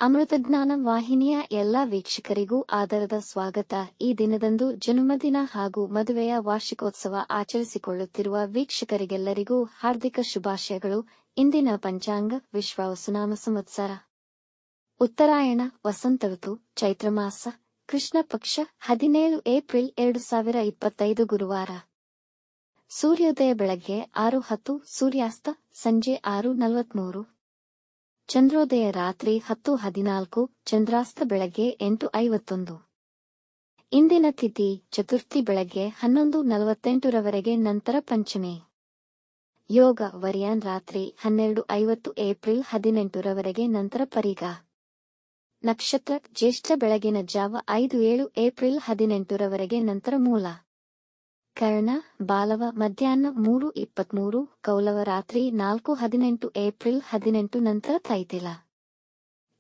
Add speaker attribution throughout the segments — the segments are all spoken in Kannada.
Speaker 1: ಅಮೃತಜ್ಞಾನ ವಾಹಿನಿಯ ಎಲ್ಲಾ ವೀಕ್ಷಕರಿಗೂ ಆದರದ ಸ್ವಾಗತ. ಈ ದಿನದಂದು ಜನ್ಮದಿನ ಹಾಗೂ ಮದುವೆಯ ವಾರ್ಷಿಕೋತ್ಸವ ಆಚರಿಸಿಕೊಳ್ಳುತ್ತಿರುವ ವೀಕ್ಷಕರಿಗೆಲ್ಲರಿಗೂ ಹಾರ್ದಿಕ ಶುಭಾಶಯಗಳು. ಇಂದಿನ ಪಂಚಾಂಗ ವಿಶ್ವಾವಸುನಾಮ ಸಂವತ್ಸರ ಉತ್ತರಾಯಣ ವಸಂತ ಋತು ಚೈತ್ರಮಾಸ ಕೃಷ್ಣ ಪಕ್ಷ 17 ಏಪ್ರಿಲ್ 2025 ಗುರುವಾರ. ಸೂರ್ಯೋದಯ ಬೆಳಗ್ಗೆ 6:10, ಸೂರ್ಯಾಸ್ತ ಸಂಜೆ 6:43. ಚಂದ್ರೋದಯ ರಾತ್ರಿ 10:14, ಚಂದ್ರಾಸ್ತ ಬೆಳಗ್ಗೆ 8:51. ಇಂದಿನ ತಿಥಿ ಚತುರ್ಥಿ ಬೆಳಗ್ಗೆ 11:48 ರವರೆಗೆ, ನಂತರ ಪಂಚಮಿ. ಯೋಗ ವರಿಯಾನ್ ರಾತ್ರಿ 12:50 ಏಪ್ರಿಲ್ 18 ರವರೆಗೆ, ನಂತರ ಪರಿಗ. ನಕ್ಷತ್ರ ಜ್ಯೇಷ್ಠ ಬೆಳಗಿನ ಜಾವ 5:07 ಏಪ್ರಿಲ್ 18 ರವರೆಗೆ, ನಂತರ ಮೂಲ. ಕರ್ಣ ಬಾಲವ ಮಧ್ಯಾಹ್ನ 3:23, ಕೌಲವ ರಾತ್ರಿ 4:18 ಏಪ್ರಿಲ್ 18, ನಂತರ ತೈತಿಲ.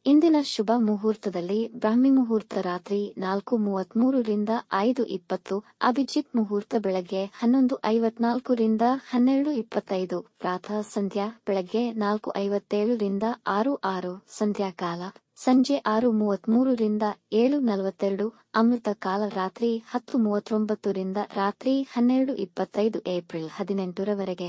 Speaker 1: ಇಂದಿನ ಶುಭ ಮುಹೂರ್ತದಲ್ಲಿ ಬ್ರಾಹ್ಮಿ ಮುಹೂರ್ತ ರಾತ್ರಿ 4:33 ರಿಂದ 5:20, ಅಭಿಜಿತ್ ಮುಹೂರ್ತ ಬೆಳಗ್ಗೆ 11:54 ರಿಂದ 12:25, ಪ್ರಾತಃ ಸಂಧ್ಯಾ ಬೆಳಗ್ಗೆ 4:57 ರಿಂದ 6:06, ಸಂಧ್ಯಾಕಾಲ ಸಂಜೆ 6:33 ರಿಂದ 7:42, ಅಮೃತ ಕಾಲ ರಾತ್ರಿ 10:39 ರಿಂದ ರಾತ್ರಿ 12:25 ಏಪ್ರಿಲ್ 18 ರವರೆಗೆ.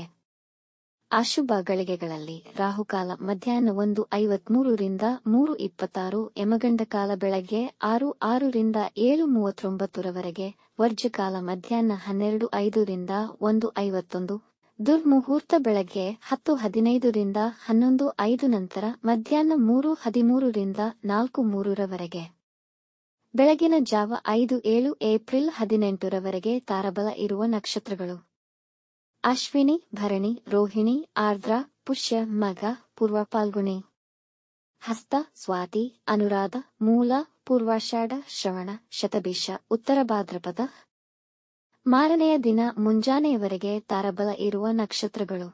Speaker 1: ಅಶುಭ ಗಳಿಗೆಗಳಲ್ಲಿ ರಾಹುಕಾಲ ಮಧ್ಯಾಹ್ನ 1:53 ರಿಂದ 3:26, ಯಮಗಂಡ ಕಾಲ ಬೆಳಗ್ಗೆ 6:06 ರಿಂದ 7:39 ರವರೆಗೆ, ವರ್ಜಕಾಲ ಮಧ್ಯಾಹ್ನ 12:05 ರಿಂದ 1:51, ದುರ್ಮುಹೂರ್ತ ಬೆಳಗ್ಗೆ 10:15 ರಿಂದ 11:05, ನಂತರ ಮಧ್ಯಾಹ್ನ 3:13 ರಿಂದ 4:03 ರವರೆಗೆ. ಬೆಳಗಿನ ಜಾವ 5:07 ಏಪ್ರಿಲ್ 18 ರವರೆಗೆ ತಾರಬಲ ಇರುವ ನಕ್ಷತ್ರಗಳು: ಅಶ್ವಿನಿ, ಭರಣಿ, ರೋಹಿಣಿ, ಆರ್ದ್ರ, ಪುಷ್ಯ, ಮಘ, ಪೂರ್ವ ಫಾಲ್ಗುಣಿ, ಹಸ್ತ, ಸ್ವಾತಿ, ಅನುರಾಧ, ಮೂಲ, ಪೂರ್ವಾಷಾಢ, ಶ್ರವಣ, ಶತಭಿಷ, ಉತ್ತರ ಭಾದ್ರಪದ. ಮಾರನೆಯ ದಿನ ಮುಂಜಾನೆಯವರೆಗೆ ತಾರಬಲ ಇರುವ ನಕ್ಷತ್ರಗಳು: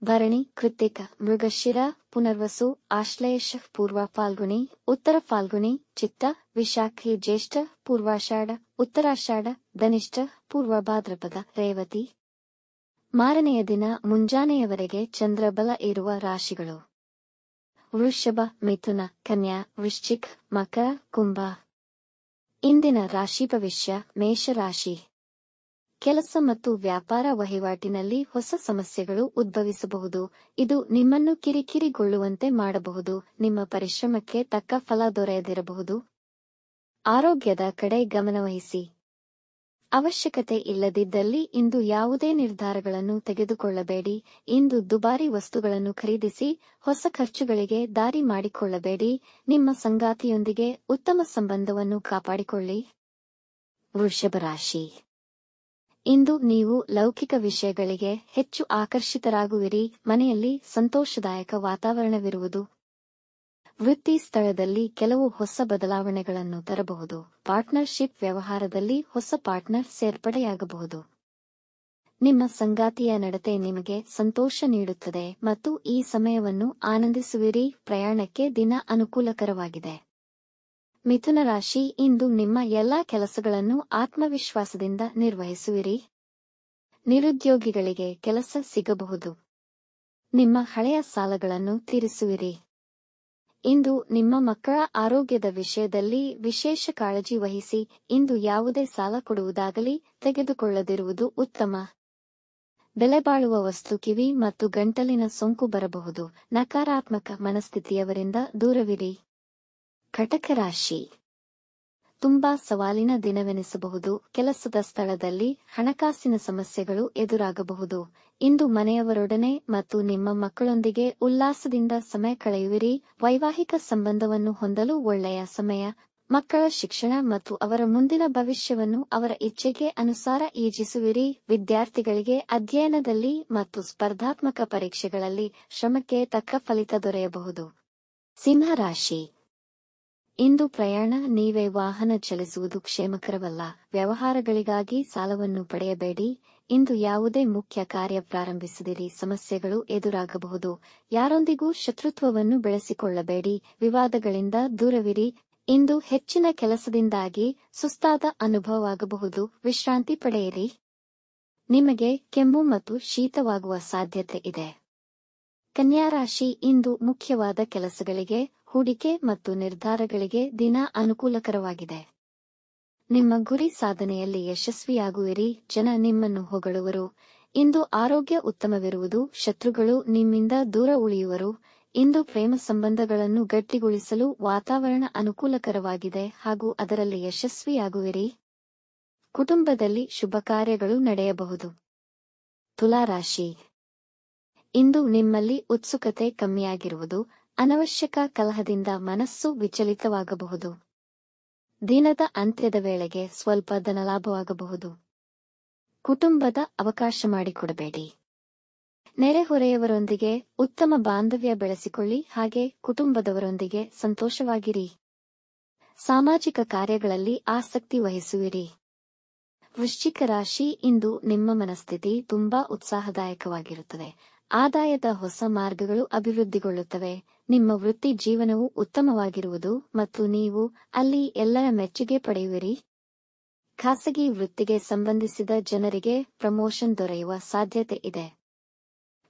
Speaker 1: ಭರಣಿ, ಕೃತ್ತಿಕ, ಮೃಗಶಿರ, ಪುನರ್ವಸು, ಆಶ್ಲೇಷ, ಪೂರ್ವ ಫಾಲ್ಗುಣಿ, ಉತ್ತರ ಫಾಲ್ಗುಣಿ, ಚಿತ್ತ, ವಿಶಾಖಿ, ಜ್ಯೇಷ್ಠ, ಪೂರ್ವಾಷಾಢ, ಉತ್ತರಾಷಾಢ, ಧನಿಷ್ಠ, ಪೂರ್ವ ಭಾದ್ರಪದ, ರೇವತಿ. ಮಾರನೆಯ ದಿನ ಮುಂಜಾನೆಯವರೆಗೆ ಚಂದ್ರಬಲ ಇರುವ ರಾಶಿಗಳು: ವೃಷಭ, ಮಿಥುನ, ಕನ್ಯಾ, ವೃಶ್ಚಿಕ್, ಮಕರ, ಕುಂಭ. ಇಂದಿನ ರಾಶಿ ಭವಿಷ್ಯ: ಮೇಷರಾಶಿ. ಕೆಲಸ ಮತ್ತು ವ್ಯಾಪಾರ ವಹಿವಾಟಿನಲ್ಲಿ ಹೊಸ ಸಮಸ್ಯೆಗಳು ಉದ್ಭವಿಸಬಹುದು. ಇದು ನಿಮ್ಮನ್ನು ಕಿರಿಕಿರಿಗೊಳ್ಳುವಂತೆ ಮಾಡಬಹುದು. ನಿಮ್ಮ ಪರಿಶ್ರಮಕ್ಕೆ ತಕ್ಕ ಫಲ ದೊರೆಯದಿರಬಹುದು. ಆರೋಗ್ಯದ ಕಡೆ ಗಮನವಹಿಸಿ. ಅವಶ್ಯಕತೆ ಇಲ್ಲದಿದ್ದಲ್ಲಿ ಇಂದು ಯಾವುದೇ ನಿರ್ಧಾರಗಳನ್ನು ತೆಗೆದುಕೊಳ್ಳಬೇಡಿ. ಇಂದು ದುಬಾರಿ ವಸ್ತುಗಳನ್ನು ಖರೀದಿಸಿ ಹೊಸ ಖರ್ಚುಗಳಿಗೆ ದಾರಿ ಮಾಡಿಕೊಳ್ಳಬೇಡಿ. ನಿಮ್ಮ ಸಂಗಾತಿಯೊಂದಿಗೆ ಉತ್ತಮ ಸಂಬಂಧವನ್ನು ಕಾಪಾಡಿಕೊಳ್ಳಿ. ವೃಷಭ ರಾಶಿ. ಇಂದು ನೀವು ಲೌಕಿಕ ವಿಷಯಗಳಿಗೆ ಹೆಚ್ಚು ಆಕರ್ಷಿತರಾಗುವಿರಿ. ಮನೆಯಲ್ಲಿ ಸಂತೋಷದಾಯಕ ವಾತಾವರಣವಿರುವುದು. ವೃತ್ತಿ ಸ್ಥಳದಲ್ಲಿ ಕೆಲವು ಹೊಸ ಬದಲಾವಣೆಗಳನ್ನು ತರಬಹುದು. ಪಾರ್ಟ್ನರ್ಶಿಪ್ ವ್ಯವಹಾರದಲ್ಲಿ ಹೊಸ ಪಾರ್ಟ್ನರ್ ಸೇರ್ಪಡೆಯಾಗಬಹುದು. ನಿಮ್ಮ ಸಂಗಾತಿಯ ನಡತೆ ನಿಮಗೆ ಸಂತೋಷ ನೀಡುತ್ತದೆ ಮತ್ತು ಈ ಸಮಯವನ್ನು ಆನಂದಿಸುವಿರಿ. ಪ್ರಯಾಣಕ್ಕೆ ದಿನ ಅನುಕೂಲಕರವಾಗಿದೆ. ಮಿಥುನ ರಾಶಿ. ಇಂದು ನಿಮ್ಮ ಎಲ್ಲಾ ಕೆಲಸಗಳನ್ನು ಆತ್ಮವಿಶ್ವಾಸದಿಂದ ನಿರ್ವಹಿಸುವಿರಿ. ನಿರುದ್ಯೋಗಿಗಳಿಗೆ ಕೆಲಸ ಸಿಗಬಹುದು. ನಿಮ್ಮ ಹಳೆಯ ಸಾಲಗಳನ್ನು ತೀರಿಸುವಿರಿ. ಇಂದು ನಿಮ್ಮ ಮಕ್ಕಳ ಆರೋಗ್ಯದ ವಿಷಯದಲ್ಲಿ ವಿಶೇಷ ಕಾಳಜಿ ವಹಿಸಿ. ಇಂದು ಯಾವುದೇ ಸಾಲ ಕೊಡುವುದಾಗಲಿ ತೆಗೆದುಕೊಳ್ಳದಿರುವುದು ಉತ್ತಮ. ಬೆಲೆಬಾಳುವ ವಸ್ತು, ಕಿವಿ ಮತ್ತು ಗಂಟಲಿನ ಸೋಂಕು ಬರಬಹುದು. ನಕಾರಾತ್ಮಕ ಮನಸ್ಥಿತಿಯವರಿಂದ ದೂರವಿರಿ. ಕಟಕ ರಾಶಿ. ತುಂಬಾ ಸವಾಲಿನ ದಿನವೆನಿಸಬಹುದು. ಕೆಲಸದ ಸ್ಥಳದಲ್ಲಿ ಹಣಕಾಸಿನ ಸಮಸ್ಯೆಗಳು ಎದುರಾಗಬಹುದು. ಇಂದು ಮನೆಯವರೊಡನೆ ಮತ್ತು ನಿಮ್ಮ ಮಕ್ಕಳೊಂದಿಗೆ ಉಲ್ಲಾಸದಿಂದ ಸಮಯ ಕಳೆಯುವಿರಿ. ವೈವಾಹಿಕ ಸಂಬಂಧವನ್ನು ಹೊಂದಲು ಒಳ್ಳೆಯ ಸಮಯ. ಮಕ್ಕಳ ಶಿಕ್ಷಣ ಮತ್ತು ಅವರ ಮುಂದಿನ ಭವಿಷ್ಯವನ್ನು ಅವರ ಇಚ್ಛೆಗೆ ಅನುಸಾರ ಯೋಜಿಸುವಿರಿ. ವಿದ್ಯಾರ್ಥಿಗಳಿಗೆ ಅಧ್ಯಯನದಲ್ಲಿ ಮತ್ತು ಸ್ಪರ್ಧಾತ್ಮಕ ಪರೀಕ್ಷೆಗಳಲ್ಲಿ ಶ್ರಮಕ್ಕೆ ತಕ್ಕ ಫಲಿತ ದೊರೆಯಬಹುದು. ಸಿಂಹ ರಾಶಿ. ಇಂದು ಪ್ರಯಾಣ, ನೀವೇ ವಾಹನ ಚಲಿಸುವುದು ಕ್ಷೇಮಕರವಲ್ಲ. ವ್ಯವಹಾರಗಳಿಗಾಗಿ ಸಾಲವನ್ನು ಪಡೆಯಬೇಡಿ. ಇಂದು ಯಾವುದೇ ಮುಖ್ಯ ಕಾರ್ಯ ಪ್ರಾರಂಭಿಸದಿರಿ. ಸಮಸ್ಯೆಗಳು ಎದುರಾಗಬಹುದು. ಯಾರೊಂದಿಗೂ ಶತ್ರುತ್ವವನ್ನು ಬೆಳೆಸಿಕೊಳ್ಳಬೇಡಿ. ವಿವಾದಗಳಿಂದ ದೂರವಿರಿ. ಇಂದು ಹೆಚ್ಚಿನ ಕೆಲಸದಿಂದಾಗಿ ಸುಸ್ತಾದ ಅನುಭವವಾಗಬಹುದು. ವಿಶ್ರಾಂತಿ ಪಡೆಯಿರಿ. ನಿಮಗೆ ಕೆಮ್ಮು ಮತ್ತು ಶೀತವಾಗುವ ಸಾಧ್ಯತೆ ಇದೆ. ಕನ್ಯಾ ರಾಶಿ. ಇಂದು ಮುಖ್ಯವಾದ ಕೆಲಸಗಳಿಗೆ ಹೂಡಿಕೆ ಮತ್ತು ನಿರ್ಧಾರಗಳಿಗೆ ದಿನ ಅನುಕೂಲಕರವಾಗಿದೆ. ನಿಮ್ಮ ಗುರಿ ಸಾಧನೆಯಲ್ಲಿ ಯಶಸ್ವಿಯಾಗುವಿರಿ. ಜನ ನಿಮ್ಮನ್ನು ಹೊಗಳುವರು. ಇಂದು ಆರೋಗ್ಯ ಉತ್ತಮವಿರುವುದು. ಶತ್ರುಗಳು ನಿಮ್ಮಿಂದ ದೂರ ಉಳಿಯುವರು. ಇಂದು ಪ್ರೇಮ ಸಂಬಂಧಗಳನ್ನು ಗಟ್ಟಿಗೊಳಿಸಲು ವಾತಾವರಣ ಅನುಕೂಲಕರವಾಗಿದೆ ಹಾಗೂ ಅದರಲ್ಲಿ ಯಶಸ್ವಿಯಾಗುವಿರಿ. ಕುಟುಂಬದಲ್ಲಿ ಶುಭ ಕಾರ್ಯಗಳು ನಡೆಯಬಹುದು. ತುಲಾರಾಶಿ, ಇಂದು ನಿಮ್ಮಲ್ಲಿ ಉತ್ಸುಕತೆ ಕಮ್ಮಿಯಾಗಿರುವುದು. ಅನವಶ್ಯಕ ಕಲಹದಿಂದ ಮನಸ್ಸು ವಿಚಲಿತವಾಗಬಹುದು. ದಿನದ ಅಂತ್ಯದ ವೇಳೆಗೆ ಸ್ವಲ್ಪ ಧನಲಾಭವಾಗಬಹುದು. ಕುಟುಂಬದ ಅವಕಾಶ ಮಾಡಿಕೊಡಬೇಡಿ. ನೆರೆಹೊರೆಯವರೊಂದಿಗೆ ಉತ್ತಮ ಬಾಂಧವ್ಯ ಬೆಳೆಸಿಕೊಳ್ಳಿ. ಹಾಗೆ ಕುಟುಂಬದವರೊಂದಿಗೆ ಸಂತೋಷವಾಗಿರಿ. ಸಾಮಾಜಿಕ ಕಾರ್ಯಗಳಲ್ಲಿ ಆಸಕ್ತಿ ವಹಿಸುವಿರಿ. ವೃಶ್ಚಿಕ ರಾಶಿ, ಇಂದು ನಿಮ್ಮ ಮನಸ್ಥಿತಿ ತುಂಬಾ ಉತ್ಸಾಹದಾಯಕವಾಗಿರುತ್ತದೆ. ಆದಾಯದ ಹೊಸ ಮಾರ್ಗಗಳು ಅಭಿವೃದ್ಧಿಗೊಳ್ಳುತ್ತವೆ. ನಿಮ್ಮ ವೃತ್ತಿ ಜೀವನವು ಉತ್ತಮವಾಗಿರುವುದು ಮತ್ತು ನೀವು ಅಲ್ಲಿ ಎಲ್ಲರ ಮೆಚ್ಚುಗೆ ಪಡೆಯುವಿರಿ. ಖಾಸಗಿ ವೃತ್ತಿಗೆ ಸಂಬಂಧಿಸಿದ ಜನರಿಗೆ ಪ್ರಮೋಷನ್ ದೊರೆಯುವ ಸಾಧ್ಯತೆ ಇದೆ.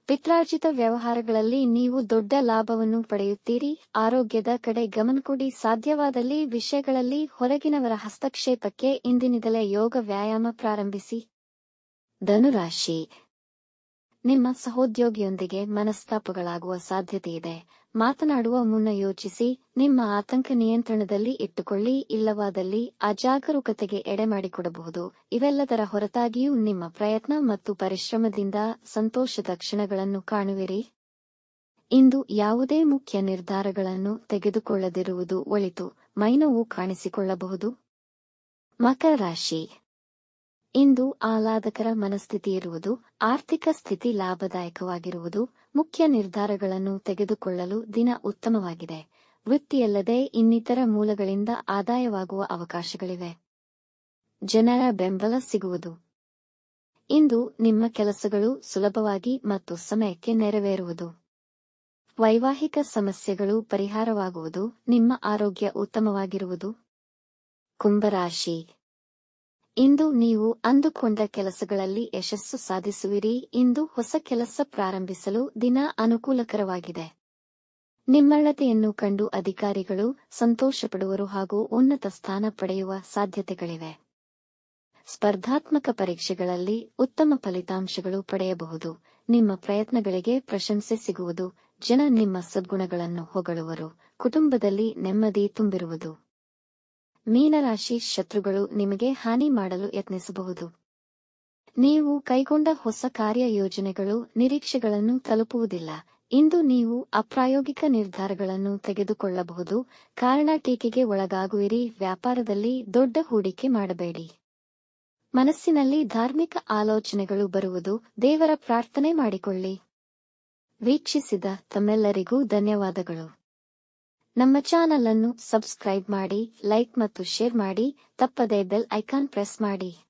Speaker 1: ಪಿತ್ರಾರ್ಜಿತ ವ್ಯವಹಾರಗಳಲ್ಲಿ ನೀವು ದೊಡ್ಡ ಲಾಭವನ್ನು ಪಡೆಯುತ್ತೀರಿ. ಆರೋಗ್ಯದ ಕಡೆ ಗಮನ ಕೊಡಿ. ಸಾಧ್ಯವಾದಲ್ಲಿ ವಿಷಯಗಳಲ್ಲಿ ಹೊರಗಿನವರ ಹಸ್ತಕ್ಷೇಪಕ್ಕೆ ಇಂದಿನಿಂದಲೇ ಯೋಗ ವ್ಯಾಯಾಮ ಪ್ರಾರಂಭಿಸಿ. ಧನುರಾಶಿ, ನಿಮ್ಮ ಸಹೋದ್ಯೋಗಿಯೊಂದಿಗೆ ಮನಸ್ತಾಪಗಳಾಗುವ ಸಾಧ್ಯತೆಯಿದೆ. ಮಾತನಾಡುವ ಮುನ್ನ ಯೋಚಿಸಿ. ನಿಮ್ಮ ಆತಂಕ ನಿಯಂತ್ರಣದಲ್ಲಿ ಇಟ್ಟುಕೊಳ್ಳಿ. ಇಲ್ಲವಾದಲ್ಲಿ ಅಜಾಗರೂಕತೆಗೆ ಎಡೆಮಾಡಿಕೊಡಬಹುದು. ಇವೆಲ್ಲದರ ಹೊರತಾಗಿಯೂ ನಿಮ್ಮ ಪ್ರಯತ್ನ ಮತ್ತು ಪರಿಶ್ರಮದಿಂದ ಸಂತೋಷದ ಕ್ಷಣಗಳನ್ನು ಕಾಣುವಿರಿ. ಇಂದು ಯಾವುದೇ ಮುಖ್ಯ ನಿರ್ಧಾರಗಳನ್ನು ತೆಗೆದುಕೊಳ್ಳದಿರುವುದು ಒಳಿತು. ಮೈನೋವು ಕಾಣಿಸಿಕೊಳ್ಳಬಹುದು. ಮಕರ ರಾಶಿ, ಇಂದು ಆಹ್ಲಾದಕರ ಮನಸ್ಥಿತಿ ಇರುವುದು. ಆರ್ಥಿಕ ಸ್ಥಿತಿ ಲಾಭದಾಯಕವಾಗಿರುವುದು. ಮುಖ್ಯ ನಿರ್ಧಾರಗಳನ್ನು ತೆಗೆದುಕೊಳ್ಳಲು ದಿನ ಉತ್ತಮವಾಗಿದೆ. ವೃತ್ತಿಯಲ್ಲದೆ ಇನ್ನಿತರ ಮೂಲಗಳಿಂದ ಆದಾಯವಾಗುವ ಅವಕಾಶಗಳಿವೆ. ಜನರ ಬೆಂಬಲ ಸಿಗುವುದು. ಇಂದು ನಿಮ್ಮ ಕೆಲಸಗಳು ಸುಲಭವಾಗಿ ಮತ್ತು ಸಮಯಕ್ಕೆ ನೆರವೇರುವುದು. ವೈವಾಹಿಕ ಸಮಸ್ಯೆಗಳು ಪರಿಹಾರವಾಗುವುದು. ನಿಮ್ಮ ಆರೋಗ್ಯ ಉತ್ತಮವಾಗಿರುವುದು. ಕುಂಭರಾಶಿ, ಇಂದು ನೀವು ಅಂದುಕೊಂಡ ಕೆಲಸಗಳಲ್ಲಿ ಯಶಸ್ಸು ಸಾಧಿಸುವಿರಿ. ಇಂದು ಹೊಸ ಕೆಲಸ ಪ್ರಾರಂಭಿಸಲು ದಿನ ಅನುಕೂಲಕರವಾಗಿದೆ. ನಿಮ್ಮಳತೆಯನ್ನು ಕಂಡು ಅಧಿಕಾರಿಗಳು ಸಂತೋಷಪಡುವರು ಹಾಗೂ ಉನ್ನತ ಸ್ಥಾನ ಪಡೆಯುವ ಸಾಧ್ಯತೆಗಳಿವೆ. ಸ್ಪರ್ಧಾತ್ಮಕ ಪರೀಕ್ಷೆಗಳಲ್ಲಿ ಉತ್ತಮ ಫಲಿತಾಂಶಗಳು ಪಡೆಯಬಹುದು. ನಿಮ್ಮ ಪ್ರಯತ್ನಗಳಿಗೆ ಪ್ರಶಂಸೆ ಸಿಗುವುದು. ಜನ ನಿಮ್ಮ ಸದ್ಗುಣಗಳನ್ನು ಹೊಗಳುವರು. ಕುಟುಂಬದಲ್ಲಿ ನೆಮ್ಮದಿ ತುಂಬಿರುವುದು. ಮೀನರಾಶಿ, ಶತ್ರುಗಳು ನಿಮಗೆ ಹಾನಿ ಮಾಡಲು ಯತ್ನಿಸಬಹುದು. ನೀವು ಕೈಗೊಂಡ ಹೊಸ ಕಾರ್ಯ ಯೋಜನೆಗಳು ನಿರೀಕ್ಷೆಗಳನ್ನು ತಲುಪುವುದಿಲ್ಲ. ಇಂದು ನೀವು ಅಪ್ರಾಯೋಗಿಕ ನಿರ್ಧಾರಗಳನ್ನು ತೆಗೆದುಕೊಳ್ಳಬಹುದು. ಕಾರಣ ಟೀಕೆಗೆ ಒಳಗಾಗುವಿರಿ. ವ್ಯಾಪಾರದಲ್ಲಿ ದೊಡ್ಡ ಹೂಡಿಕೆ ಮಾಡಬೇಡಿ. ಮನಸ್ಸಿನಲ್ಲಿ ಧಾರ್ಮಿಕ ಆಲೋಚನೆಗಳು ಬರುವುದು. ದೇವರ ಪ್ರಾರ್ಥನೆ ಮಾಡಿಕೊಳ್ಳಿ. ವೀಕ್ಷಿಸಿದ ತಮ್ಮೆಲ್ಲರಿಗೂ ಧನ್ಯವಾದಗಳು. ನಮ್ಮ ಚಾನಲ್ ಅನ್ನು ಸಬ್ಸ್ಕ್ರೈಬ್ ಮಾಡಿ, ಲೈಕ್ ಮತ್ತು ಶೇರ್ ಮಾಡಿ. ತಪ್ಪದೇ ಬೆಲ್ ಐಕಾನ್ ಪ್ರೆಸ್ ಮಾಡಿ.